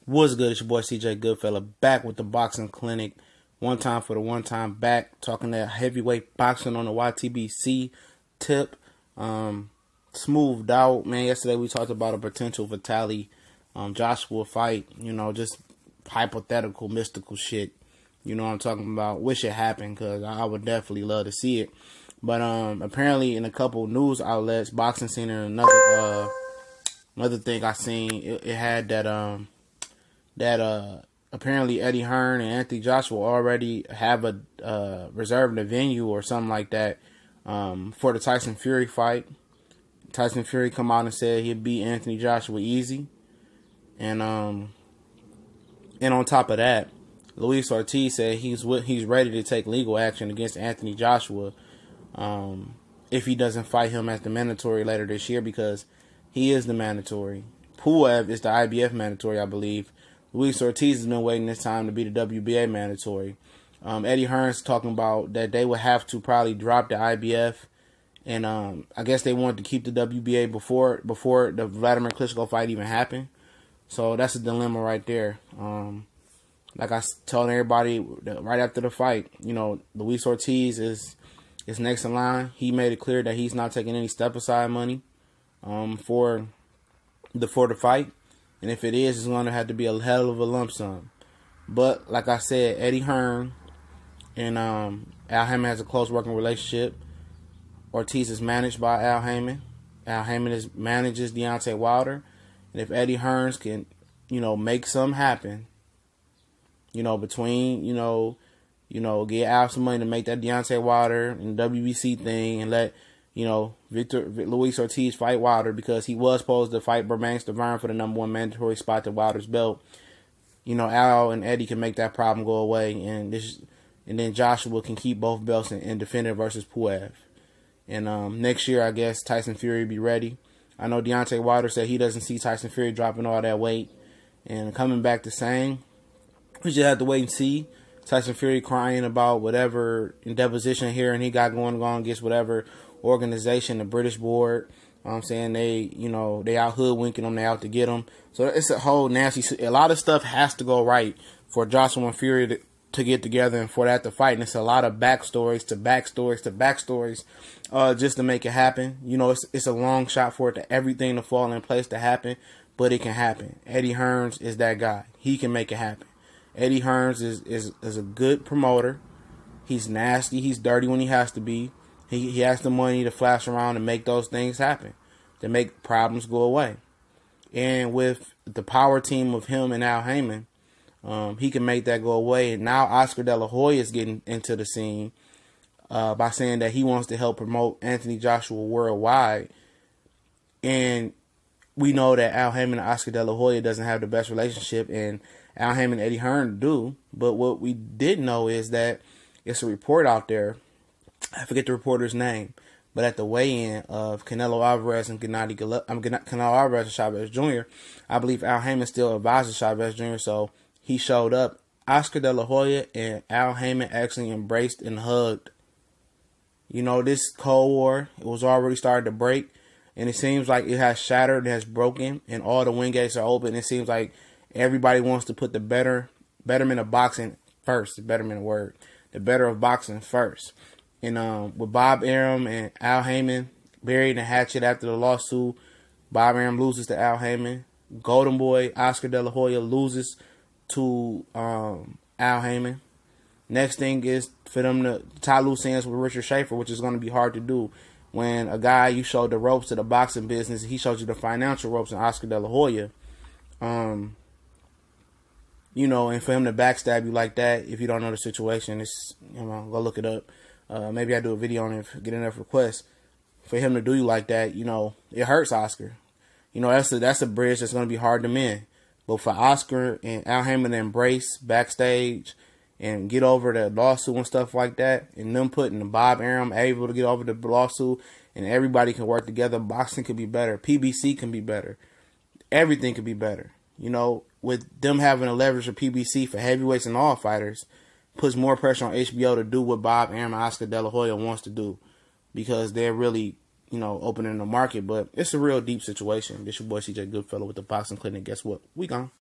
What's good? It's your boy CJ Goodfella back with the boxing clinic. One time for the one time back, talking that heavyweight boxing on the YTBC tip. Smoothed out, man. Yesterday we talked about a potential Vitaly Joshua fight. You know, just hypothetical, mystical shit. You know what I'm talking about? Wish it happened because I would definitely love to see it. But apparently in a couple news outlets, Boxing Center, another thing I seen, it had that apparently Eddie Hearn and Anthony Joshua already have a reserved a venue or something like that for the Tyson Fury fight. Tyson Fury come out and said he'd beat Anthony Joshua easy, and on top of that, Luis Ortiz said he's ready to take legal action against Anthony Joshua if he doesn't fight him at the mandatory later this year, because he is the mandatory. Pulev is the IBF mandatory, I believe. Luis Ortiz has been waiting this time to be the WBA mandatory. Eddie Hearn's talking about that they would have to probably drop the IBF, and I guess they wanted to keep the WBA before the Vladimir Klitschko fight even happened. So that's a dilemma right there. Like I told everybody right after the fight, you know, Luis Ortiz is next in line. He made it clear that he's not taking any step aside money for the fight. And if it is, it's going to have to be a hell of a lump sum. But like I said, Eddie Hearn and Al Haymon has a close working relationship. Ortiz is managed by Al Haymon. Al Haymon manages Deontay Wilder. And if Eddie Hearns can, you know, make something happen, you know, between, you know, get Al some money to make that Deontay Wilder and WBC thing, and let, you know, Luis Ortiz fight Wilder, because he was supposed to fight Bermane Stiverne for the #1 mandatory spot to Wilder's belt. You know, Al and Eddie can make that problem go away, and then Joshua can keep both belts and defend it versus Pulev. And next year, I guess Tyson Fury will be ready. I know Deontay Wilder said he doesn't see Tyson Fury dropping all that weight and coming back the same. We just have to wait and see. Tyson Fury crying about whatever in deposition here and he got going on against whatever organization, the British board. I'm saying they out hoodwinking them, they out to get them. So it's a whole nasty. A lot of stuff has to go right for Joshua and Fury to get together and for that to fight. And it's a lot of backstories to backstories to backstories, just to make it happen. You know, it's a long shot for everything to fall in place to happen, but it can happen. Eddie Hearns is that guy. He can make it happen. Eddie Hearns is a good promoter. He's nasty. He's dirty when he has to be. He has the money to flash around and make those things happen, to make problems go away. And with the power team of him and Al Haymon, he can make that go away. And now Oscar De La Hoya is getting into the scene by saying that he wants to help promote Anthony Joshua worldwide. And we know that Al Haymon and Oscar De La Hoya doesn't have the best relationship, and Al Haymon and Eddie Hearn do. But what we did know is that it's a report out there. I forget the reporter's name, but at the weigh-in of Canelo Alvarez and Canelo Alvarez and Chavez Jr., I believe Al Haymon still advises Chavez Jr., so he showed up. Oscar De La Hoya and Al Haymon actually embraced and hugged. You know, this Cold War, it was already starting to break, and it seems like it has shattered, it has broken, and all the wing gates are open. It seems like everybody wants to put the betterment of boxing first, the betterment of word, the better of boxing first. And with Bob Arum and Al Haymon buried in hatchet after the lawsuit, Bob Arum loses to Al Haymon. Golden Boy Oscar De La Hoya loses to Al Haymon. Next thing is for them to tie loose ends with Richard Schaefer, which is going to be hard to do. When a guy you showed the ropes to the boxing business, he showed you the financial ropes in Oscar De La Hoya. You know, and for him to backstab you like that, if you don't know the situation, it's, you know, go look it up. Maybe I do a video on it, get enough requests. For him to do you like that, you know, it hurts Oscar. You know, that's a bridge that's going to be hard to mend. But for Oscar and Al Haymon to embrace backstage and get over the lawsuit and stuff like that, and them putting the Bob Arum able to get over the lawsuit, and everybody can work together, boxing could be better. PBC can be better. Everything could be better. You know, with them having a leverage of PBC for heavyweights and all fighters, puts more pressure on HBO to do what Bob Arum and Oscar De La Hoya wants to do, because they're really, you know, opening the market. But it's a real deep situation. This your boy CJ Goodfellow with the Boxing Clinic. Guess what? We gone.